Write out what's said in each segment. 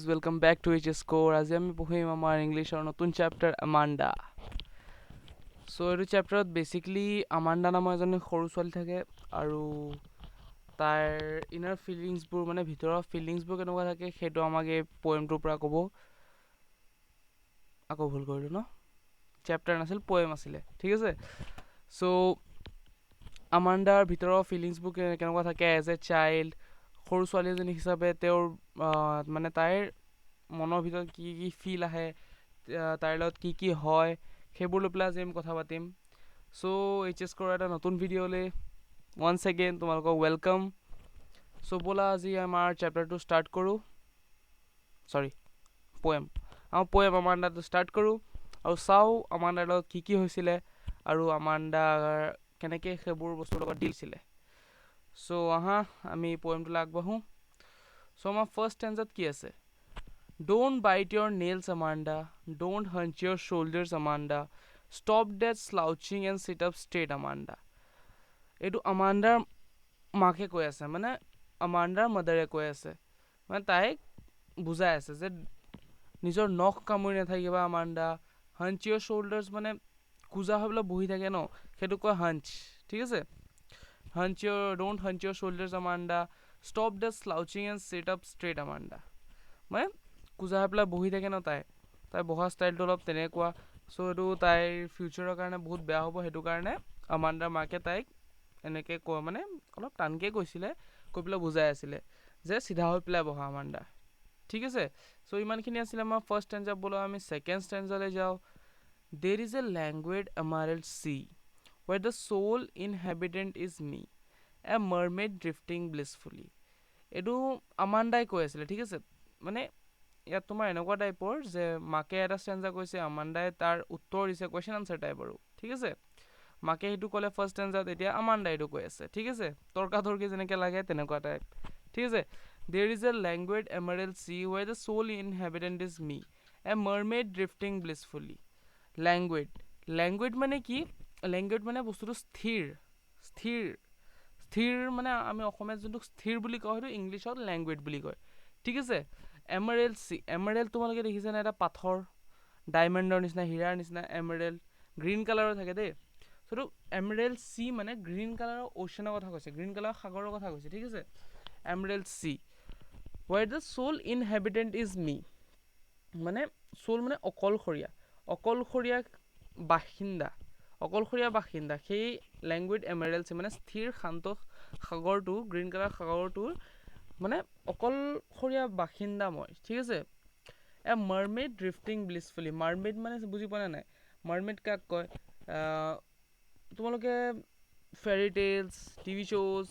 welcome back to HS Core. আজি আমি পঢ়িম আমাৰ ইংলিছৰ নতুন চেপ্টাৰ আমাণ্ডা। চ' এইটো চেপ্টাৰত বেচিকলি আমাণ্ডা নামৰ এজনী সৰু ছোৱালী থাকে আৰু তাইৰ ইনাৰ ফিলিংছবোৰ মানে ভিতৰৰ ফিলিংছবোৰ কেনেকুৱা থাকে সেইটো আমাক এই পয়েমটোৰ পৰা ক'ব। আকৌ ভুল কৰিলোঁ ন, চেপ্টাৰ নাছিল পয়েম আছিলে, ঠিক আছে। চ' আমাণ্ডাৰ ভিতৰৰ ফিলিংছবোৰ কেনেকুৱা থাকে এজ এ চাইল্ড, সৰু ছোৱালী এজনী হিচাপে তেওঁৰ মানে তাইৰ মনৰ ভিতৰত কি কি ফিল আহে, তাইৰ লগত কি কি হয় সেইবোৰ লৈ পেলাই আজি আমি কথা পাতিম। চ' HS Core এটা নতুন ভিডিঅ'লৈ ওৱান্স এগেইন তোমালোকক ৱেলকাম। চ' ব'লা আজি আমাৰ চেপ্টাৰটো ষ্টাৰ্ট কৰোঁ, পয়েম আমাণ্ডাটো ষ্টাৰ্ট কৰোঁ আৰু চাওঁ আমাণ্ডাৰ লগত কি কি হৈছিলে আৰু আমাণ্ডাৰ কেনেকৈ সেইবোৰ বস্তুৰ লগত দিছিলে। চ' আহা আমি পয়েমটোলৈ আগবাঢ়োঁ। চ' আমাৰ ফাৰ্ষ্ট ষ্টেঞ্জাত কি আছে? Don't bite your nails, Amanda. Don't hunch your shoulders, Amanda. Stop that slouching and sit up straight, Amanda. এইটো আমাণ্ডাৰ মাকে কৈ আছে, মানে আমাণ্ডাৰ মাদাৰে কৈ আছে, মানে তাইক বুজাই আছে যে নিজৰ নখ কামুৰি নাথাকিবা আমাণ্ডা। হাঞ্চ ইয়ৰ শ্বল্ডাৰ্ছ মানে কোজা হৈ পেলাই বহি থাকে ন, সেইটো কয় হাঞ্চ, ঠিক আছে। Don't hunch your shoulders Amanda. Stop the slouching and sit up straight Amanda. মানে কোজা হৈ পেলাই বহি থাকে ন, তাই বহা ষ্টাইলটো অলপ তেনেকুৱা। চ' এইটো তাইৰ ফিউচাৰৰ কাৰণে বহুত বেয়া হ'ব, সেইটো কাৰণে আমাণ্ডাৰ মাকে তাইক এনেকৈ কয়, মানে অলপ টানকৈ কৈছিলে, কৈ পেলাই বুজাই আছিলে যে চিধা হৈ পেলাই বহা আমাণ্ডা, ঠিক আছে। চ' ইমানখিনি আছিলে আমাৰ ফাৰ্ষ্ট ষ্টেঞ্জা। ব'লা আমি ছেকেণ্ড ষ্টেঞ্জালৈ যাওঁ। There is a languid emerald sea where the sole inhabitant is me, a mermaid drifting blissfully. এইটো আমাণ্ডাই কৈ আছিলে, ঠিক আছে। মানে ইয়াত তোমাৰ এনেকুৱা টাইপৰ যে মাকে এটা ষ্টেঞ্জা কৈছে, আমাণ্ডাই তাৰ উত্তৰ দিছে, কুৱেশ্যন আনচাৰ টাইপ আৰু, ঠিক আছে। মাকে সেইটো ক'লে ফাৰ্ষ্ট ষ্টেঞ্জাত, এতিয়া আমাণ্ডাই এইটো কৈ আছে, ঠিক আছে। তৰ্কাতৰ্কি যেনেকৈ লাগে তেনেকুৱা টাইপ, ঠিক আছে। There is a languid emerald sea where the sole inhabitant is me, a mermaid drifting blissfully. লেংগুৱেড মানে কি? লেংগুৱেড মানে বস্তুটো স্থিৰ মানে আমি অসমীয়াত যোনটো স্থিৰ বুলি কওঁ সেইটো ইংলিছত লেংগুৱেড বুলি কয়, ঠিক আছে। এমাৰেল্ড তোমালোকে দেখিছানে? এটা পাথৰ, ডায়মণ্ডৰ নিচিনা, হীৰাৰ নিচিনা এমাৰেল্ড, গ্ৰীণ কালাৰৰ থাকে দেই। সেইটো এমাৰেল্ড চি মানে গ্ৰীণ কালাৰৰ অ'চেনৰ কথা কৈছে, গ্ৰীণ কালাৰৰ সাগৰৰ কথা কৈছে, ঠিক আছে। Emerald sea where the sole inhabitant is me, মানে চ'ল মানে অকলশৰীয়া বাসিন্দা, সেই লেংগুৱেড এমাৰেল্ড চি মানে স্থিৰ শান্ত সাগৰটো, গ্ৰীণ কালাৰ সাগৰটোৰ মানে অকলশৰীয়া বাসিন্দা মই, ঠিক আছে। এ মাৰ্মেড ড্ৰিফটিং ব্লিছফুলি। মাৰ্মেড মানে বুজি পোৱা নাই? মাৰ্মেড কাক কয়? তোমালোকে ফেৰী টেইলছ, টিভি শ্ব'জ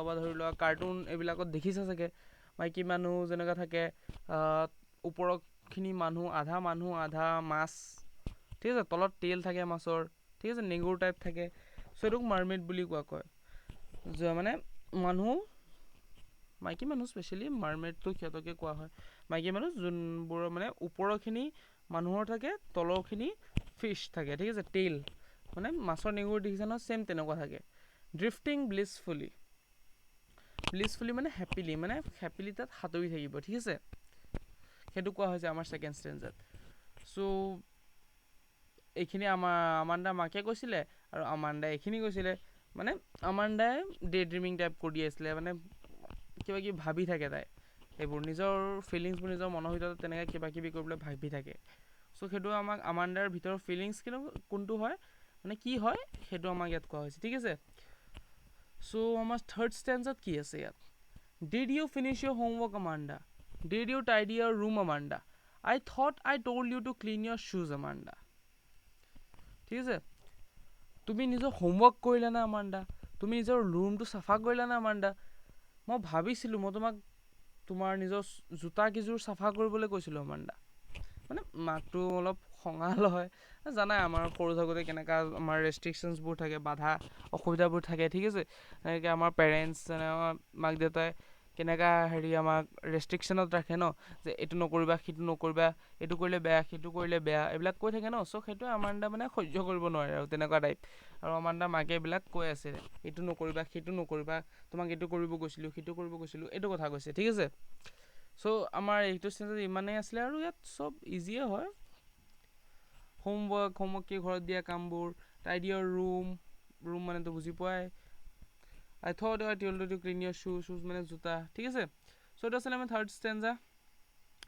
বা ধৰি লোৱা কাৰ্টুন এইবিলাকত দেখিছা চাগে, মাইকী মানুহ যেনেকুৱা থাকে, ওপৰৰখিনি মানুহ আধা মাছ, ঠিক আছে, তলত তেল থাকে মাছৰ, ঠিক আছে, নেগুৰ টাইপ থাকে। চ' এইটোক মাৰ্মেড বুলি কোৱা কয়, মানে মাইকী মানুহ স্পেচিয়েলি মাৰ্মেডটো সিহঁতকে কোৱা হয়। মাইকী মানুহ যোনবোৰৰ মানে ওপৰৰখিনি মানুহৰ থাকে, তলৰখিনি ফিছ থাকে, ঠিক আছে, টেইল মানে মাছৰ নেগুৰ দেখিছা নহয়, ছেইম তেনেকুৱা থাকে। ড্ৰিফটিং ব্লিছফুলি মানে হেপিলি তাত সাঁতুৰি থাকিব, ঠিক আছে, সেইটো কোৱা হৈছে আমাৰ ছেকেণ্ড ষ্টেঞ্জাত। চ' এইখিনি আমাণ্ডাৰ মাকে কৈছিলে আৰু আমাণ্ডাই এইখিনি কৈছিলে, মানে আমাণ্ডাই ডে ড্ৰিমিং টাইপ কৰি আছিলে, মানে কিবা কিবি ভাবি থাকে তাই, এইবোৰ নিজৰ ফিলিংছবোৰ নিজৰ মনৰ ভিতৰত তেনেকৈ কিবা কিবি কৰিবলৈ ভাবি থাকে। চ' সেইটো আমাক আমাণ্ডাৰ ভিতৰৰ ফিলিংছ কিন্তু কোনটো হয়, মানে কি হয় সেইটো আমাক ইয়াত কোৱা হৈছে, ঠিক আছে। চ' আমাৰ থাৰ্ড ষ্টেঞ্জাত কি আছে ইয়াত? Did you finish your homework, Amanda? Did you tidy your room, Amanda? I thought I told you to clean your shoes, Amanda. ঠিক আছে, তুমি নিজৰ হোমৱৰ্ক কৰিলা না আমাণ্ডা? তুমি নিজৰ ৰুমটো চাফা কৰিলা না আমাণ্ডা? মই ভাবিছিলোঁ মই তোমাক তোমাৰ নিজৰ জোতাকেইযোৰ চাফা কৰিবলৈ কৈছিলোঁ আমাণ্ডা। মানে মাকটো অলপ খঙাল হয়, জানাই আমাৰ সৰু থাকোঁতে কেনেকুৱা আমাৰ ৰেষ্ট্ৰিকশ্যনছবোৰ থাকে, বাধা অসুবিধাবোৰ থাকে, ঠিক আছে। এনেকৈ আমাৰ পেৰেণ্টছ আমাৰ মাক দেউতাই কেনেকুৱা আমাক ৰেষ্ট্ৰিকশ্যনত ৰাখে ন, যে এইটো নকৰিবা, সিটো নকৰিবা, এইটো কৰিলে বেয়া, সিটো কৰিলে বেয়া, এইবিলাক কৈ থাকে ন। চ' সেইটোৱে আমাণ্ডা মানে সহ্য কৰিব নোৱাৰে আৰু তেনেকুৱা টাইপ। আৰু আমাণ্ডাৰ মাকে এইবিলাক কৈ আছে, এইটো নকৰিবা, সিটো নকৰিবা, তোমাক এইটো কৰিব কৈছিলোঁ, সিটো কৰিব কৈছিলোঁ, এইটো কথা কৈছে, ঠিক আছে। চ' আমাৰ এইটো ষ্টেঞ্জাত ইমানেই আছিলে আৰু ইয়াত চব ইজিয়ে হয় হোমৱৰ্ক কি ঘৰত দিয়া কামবোৰ টাইডি ইয়ৰ ৰুম মানেতো বুজি পোৱাই I thought I told you to clean your shoes মানে জোতা ঠিক আছে চ' এইটো আছিলে আমাৰ থাৰ্ড ষ্টেঞ্জা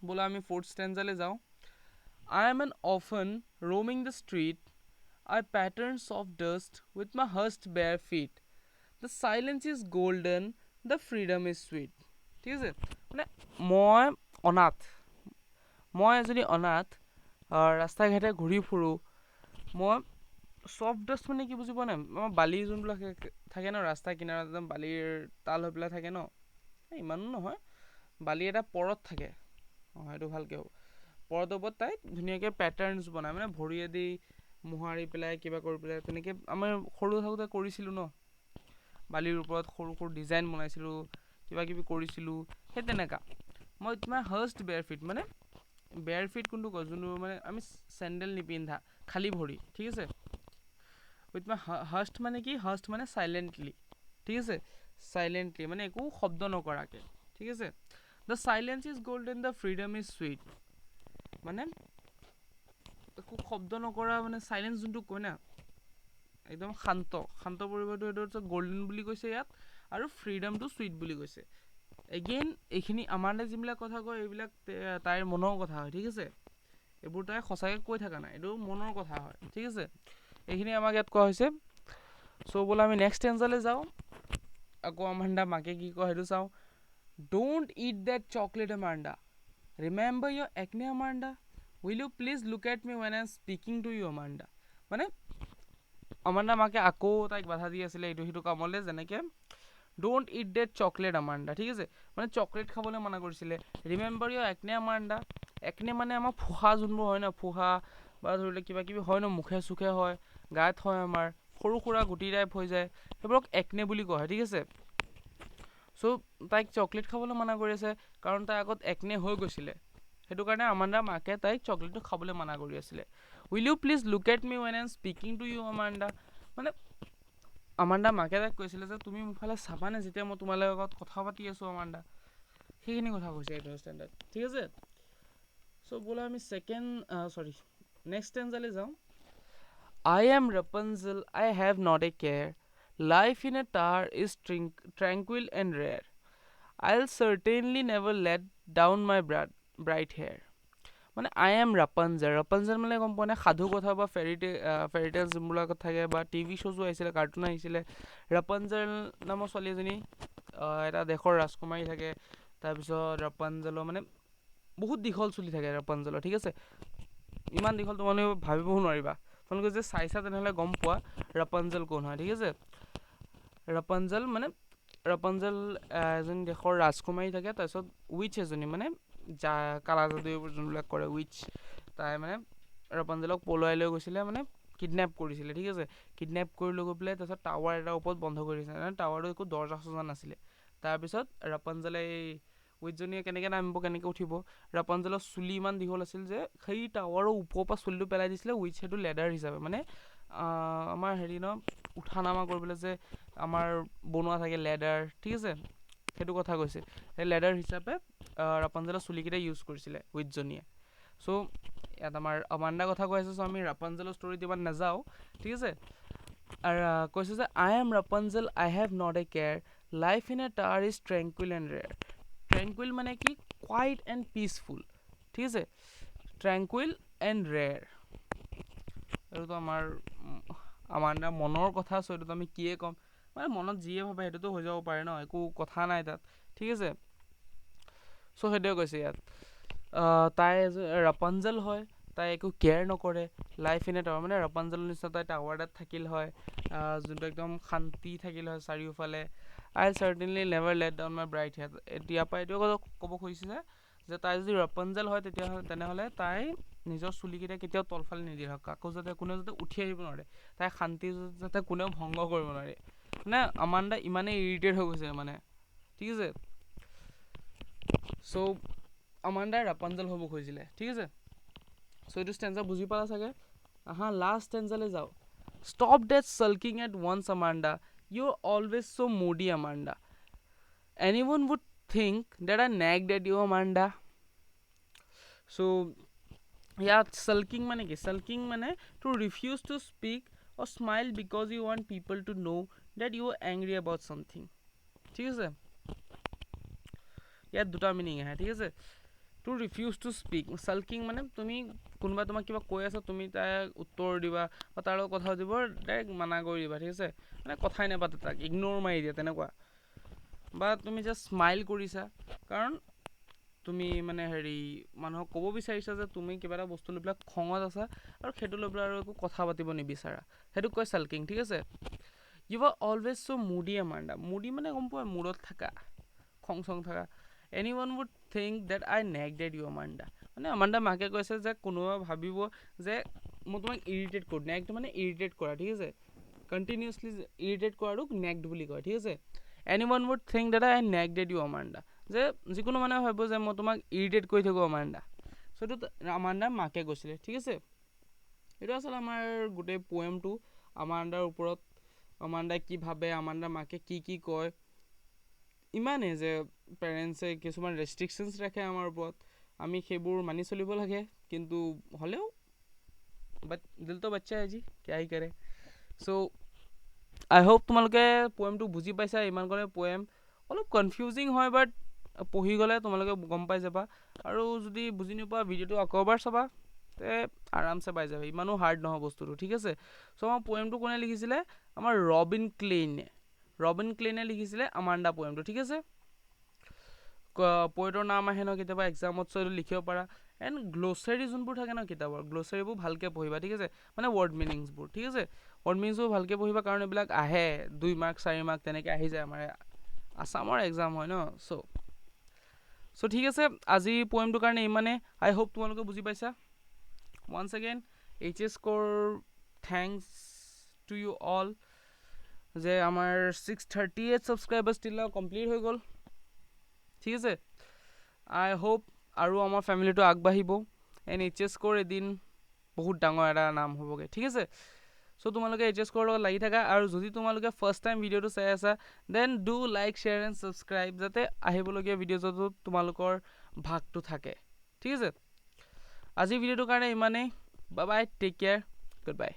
বোলা আমি ফ'ৰ্থ ষ্টেঞ্জালৈ যাওঁ I am an orphan roaming the street I pattern soft dust with my hushed bare feet The silence is golden the freedom is sweet ঠিক আছে মানে মই এজনী অনাথ ৰাস্তা ঘাটে ঘূৰি ফুৰোঁ মই চফ্ট ডাষ্ট মানে কি বুজি পোৱা নাই আমাৰ বালি যোনবিলাক থাকে ন ৰাস্তা কিনাৰত একদম বালিৰ তাল হৈ পেলাই থাকে ন ইমানো নহয় বালি এটা পৰত থাকে সেইটো ভালকৈ হ'ব পৰতৰ ওপৰত তাই ধুনীয়াকৈ পেটাৰ্ণছ বনায় মানে ভৰিয়েদি মোহাৰি পেলাই কিবা কৰি পেলাই তেনেকৈ আমাৰ সৰু থাকোঁতে কৰিছিলোঁ ন বালিৰ ওপৰত সৰু সৰু ডিজাইন বনাইছিলোঁ কিবা কিবি কৰিছিলোঁ সেই তেনেকুৱা মই তোমাৰ হাৰ্ষ্ট বেয়াৰ ফিট মানে বেয়াৰ ফিট কোনটো কয় যোনটো মানে আমি চেণ্ডেল নিপিন্ধা খালী ভৰি ঠিক আছে উইথ মাই হাৰ্ষ্ট মানে কি হাৰ্ষ্ট মানে চাইলেণ্টলি ঠিক আছে চাইলেণ্টলি মানে একো শব্দ নকৰাকৈ ঠিক আছে the challenge is golden the freedom is sweet মানে একো শব্দ নকৰা মানে চাইলেঞ্চ যোনটো কয় না একদম শান্ত পৰিৱেশটো এইটো গল্ডেন বুলি কৈছে ইয়াত আৰু ফ্ৰীডমটো চুইট বুলি কৈছে এগেইন এইখিনি আমাৰ যিবিলাক কথা কয় এইবিলাক তাইৰ মনৰ কথা হয় ঠিক আছে এইবোৰ তাই সঁচাকৈ কৈ থকা নাই এইটো মনৰ কথা হয় ঠিক আছে এইখিনি আমাক ইয়াত কোৱা হৈছে চ' বোলে আমি নেক্সট ষ্টেঞ্জালৈ যাওঁ আকৌ আমাণ্ডা মাকে কি কয় সেইটো চাওঁ don't eat that chocolate Amanda remember your একনে Amanda will you please look at me when I am speaking to you Amanda মানে আমাণ্ডা মাকে আকৌ তাইক বাধা দি আছিলে এইটো সিটো কামলৈ যেনেকৈ don't eat that chocolate Amanda ঠিক আছে মানে চকলেট খাবলৈ মানা কৰিছিলে ৰিমেম্বাৰ ইয়ৰ একনে আমাণ্ডা একনে মানে আমাৰ ফুহা যোনবোৰ হয় ন ফুহা বা ধৰি লওক কিবা কিবি হয় ন মুখে চুখে হয় গাত হয় আমাৰ সৰু সুৰা গুটি টাইপ হৈ যায় সেইবোৰক একনে বুলি কোৱা হয় ঠিক আছে চ' তাইক চকলেট খাবলৈ মানা কৰি আছে কাৰণ তাই আগত একনে হৈ গৈছিলে সেইটো কাৰণে আমাণ্ডা মাকে তাইক চকলেটটো খাবলৈ মানা কৰি আছিলে will you please look at me when I am speaking to you Amanda মানে আমাণ্ডা মাকে তাইক কৈছিলে যে তুমি মোৰ ফালে চাবানে যেতিয়া মই তোমাৰ লগত কথা পাতি আছোঁ আমাণ্ডা সেইখিনি কথা কৈছে এইটো ষ্টেণ্ডাৰ্ড ঠিক আছে চ' বোলা আমি নেক্সট ষ্টেঞ্জালৈ যাওঁ I am Rapunzel, I have not a care. Life in a tower is tranquil and rare. I'll certainly never let down my bright hair. মানে আই এম ৰাপাঞ্জেল মানে গম পোৱা নাই সাধু কথা বা ফেৰিটেল যোনবিলাকত থাকে বা টিভি শ্ব'জো আহিছিলে কাৰ্টুন আহিছিলে ৰাপাঞ্জেল নামৰ ছোৱালী এজনী এটা দেশৰ ৰাজকুমাৰী থাকে তাৰপিছত ৰাপাঞ্জেলৰ মানে বহুত দীঘল চুলি থাকে ৰাপাঞ্জেলৰ ঠিক আছে ইমান দীঘল তোমালোকে ভাবিবও নোৱাৰিবা তোমালোকে যে চাইছা তেনেহ'লে গম পোৱা ৰাপাঞ্জেল কোন হয় ঠিক আছে ৰাপাঞ্জেল এজনী দেশৰ ৰাজকুমাৰী থাকে তাৰপিছত উইচ এজনী মানে কালা যাদু যোনবিলাক কৰে উইচ তাই মানে ৰাপাঞ্জেলক পলুৱাই লৈ গৈছিলে মানে কিডনেপ কৰিছিলে ঠিক আছে কিডনেপ কৰি লৈ গৈ পেলাই তাৰপিছত টাৱাৰ এটাৰ ওপৰত বন্ধ কৰি দিছিলে মানে টাৱাৰটো একো দৰ্জা চৰ্জা নাছিলে তাৰপিছত ৰাপাঞ্জেলে এই উইচজনীয়ে কেনেকৈ নামিব কেনেকৈ উঠিব ৰাপাঞ্জেলৰ চুলি ইমান দীঘল আছিল যে সেই টাৱাৰৰ ওপৰৰ পৰা চুলিটো পেলাই দিছিলে উইচ সেইটো লেডাৰ হিচাপে মানে আমাৰ হেৰি ন উঠা নামা কৰিবলৈ যে আমাৰ বনোৱা থাকে লেডাৰ ঠিক আছে সেইটো কথা কৈছে সেই লেডাৰ হিচাপে ৰাপাঞ্জেলৰ চুলিকেইটা ইউজ কৰিছিলে উইচজনীয়ে চ' ইয়াত আমাৰ আমাণ্ডা কথা কৈ আছে চ' আমি ৰাপাঞ্জেলৰ ষ্টৰিত ইমান নাযাওঁ ঠিক আছে আৰু কৈছে যে I am Rapunzel I have not a care life in a tower is tranquil and rare tranquil মানে কি কোৱাইট এণ্ড পিচফুল ঠিক আছে ট্ৰেংকুইল এণ্ড ৰেয়াৰ এইটোতো আমাৰ মনৰ কথা চ' এইটোতো আমি কিয়ে ক'ম মানে মনত যিয়ে ভাবে সেইটোতো হৈ যাব পাৰে ন একো কথা নাই তাত ঠিক আছে চ' সেইটোৱে কৈছে ইয়াত তাই ৰাপাঞ্জেল হয় তাই একো কেয়াৰ নকৰে লাইফ ইন এ টাৱাৰ মানে ৰাপাঞ্জেলৰ নিচিনা তাই টাৱাৰ এটাত থাকিল হয় যোনটো একদম শান্তি থাকিল হয় চাৰিওফালে I certainly never let down my bright head এতিয়াৰ পৰা এইটোৱে ক'ব খুজিছে যে তাই যদি ৰাপাঞ্জেল হয় তেনেহ'লে তাই নিজৰ চুলিকেইটা কেতিয়াও তলফালে নিদিয়ে হওক কোনেও যাতে উঠি আহিব নোৱাৰে তাই শান্তি যাতে কোনেও ভংগ কৰিব নোৱাৰে মানে আমাণ্ডা ইমানেই ইৰিটেট হৈ গৈছে মানে ঠিক আছে চ' আমাণ্ডাই ৰাপাঞ্জেল হ'ব খুজিছিলে ঠিক আছে চ' এইটো ষ্টেঞ্জা বুজি পালা চাগে লাষ্ট ষ্টেঞ্জালৈ যাওঁ stop that sulking at once Amanda you are always so' moody Amanda এনিৱন would think that I nagged at you, Amanda? So yeah, sulking মানে কি? Sulking মানে to refuse to speak or smile because you want people to know that you are angry about something. ঠিক আছে? ইয়াত দুটা meaning আহে, ঠিক আছে? টু ৰিফিউজ টু স্পীক, চাল্কিং মানে তুমি কোনোবা তোমাক কিবা কৈ আছা, তুমি তাক উত্তৰ দিবা বা তাৰ লগত কথা পাতিব ডাইৰেক্ট মানা কৰি দিবা, ঠিক আছে? মানে কথাই নাপাতে, তাক ইগন'ৰ মাৰি দিয়া তেনেকুৱা। বা তুমি জাষ্ট স্মাইল কৰিছা কাৰণ তুমি মানে হেৰি মানুহক ক'ব বিচাৰিছা যে তুমি কিবা এটা বস্তু লৈ পেলাই খঙত আছা আৰু সেইটো লৈ পেলাই আৰু একো কথা পাতিব নিবিচাৰা, সেইটোক কয় চাল্কিং, ঠিক আছে? You are always so' moody, Amanda. Moody মানে গম পোৱা, মূৰত থাকা, খং চং থাকা। এনিৱান would think that I neglected you, Amanda. মানে আমাণ্ডা মাকে কৈছে যে কোনোবা ভাবিব যে মই তোমাক ইৰিটেট কৰোঁ। নেগড মানে ইৰিটেট কৰা, ঠিক আছে? কণ্টিনিউছলি ইৰিটেট কৰাটোক নেগড বুলি কয়, ঠিক আছে? এনিৱান would think that I neglected you, Amanda. যে যিকোনো মানুহে ভাবিব যে মই তোমাক ইৰিটেট কৰি থাকোঁ, আমাণ্ডা। চ' এইটো আমাণ্ডাৰ মাকে কৈছিলে, ঠিক আছে? এইটো আচলতে আমাৰ গোটেই পয়েমটো আমাণ্ডাৰ ওপৰত, আমাণ্ডাই কি ভাবে, আমাণ্ডাৰ মাকে কি কয়, ইমানেই যে পেৰেণ্টছে কিছুমান ৰেষ্ট্ৰিকশ্যনছ ৰাখে আমাৰ ওপৰত, আমি সেইবোৰ মানি চলিব লাগে, কিন্তু হ'লেও দিল তো বাচ্চা হে জি, কিয়া হি কৰে। চ' আই হোপ তোমালোকে পয়েমটো বুজি পাইছা। ইমান কৰে পয়েম অলপ কনফিউজিং হয়, বাট পঢ়ি গ'লে তোমালোকে গম পাই যাবা। আৰু যদি বুজি নোপোৱা ভিডিঅ'টো আকৌ এবাৰ চাবা, তে আৰামছে পাই যাবা, ইমানো হাৰ্ড নহয় বস্তুটো, ঠিক আছে? চ' আমাৰ পয়েমটো কোনে লিখিছিলে? আমাৰ ৰবিন ক্লেইনে লিখিছিলে আমাণ্ডা পয়েমটো, ঠিক আছে? পয়েটৰ নাম আহে ন কেতিয়াবা এক্সামত, চ' এইটো লিখিব পাৰা। এণ্ড গ্ল'চাৰী যোনবোৰ থাকে ন কিতাপৰ, গ্ল'চাৰীবোৰ ভালকৈ পঢ়িবা, ঠিক আছে? মানে ৱৰ্ড মিনিংছবোৰ, ঠিক আছে? ৱৰ্ড মিনিংছবোৰ ভালকৈ পঢ়িবা, কাৰণ এইবিলাক আহে 2 মাৰ্ক 4 মাৰ্ক তেনেকৈ আহি যায়, আমাৰ আছামৰ এক্সাম হয় ন। চ' ঠিক আছে, আজি পয়েমটোৰ কাৰণে ইমানে। আই হোপ তোমালোকে বুজি পাইছা। ওৱান্স এগেইন HS কৰ থেংকছ টু ইউ অল, যে আমাৰ 638 ছাবস্ক্ৰাইবাৰ ষ্টিল কমপ্লিট হৈ গ'ল, ঠিক আছে? আই হোপ আৰু আমাৰ ফেমিলিটো আগবাঢ়িব, এণ্ড HS কৰ এদিন বহুত ডাঙৰ এটা নাম হ'বগৈ, ঠিক আছে? চ' তোমালোকে HS কৰ লগত লাগি থাকা। আৰু যদি তোমালোকে ফাৰ্ষ্ট টাইম ভিডিঅ'টো চাই আছা, then do like, share and subscribe, যাতে আহিবলগীয়া ভিডিঅ'টো তোমালোকৰ ভাগটো থাকে, ঠিক আছে? আজিৰ ভিডিঅ'টোৰ কাৰণে ইমানেই। Bye bye, take care, good bye.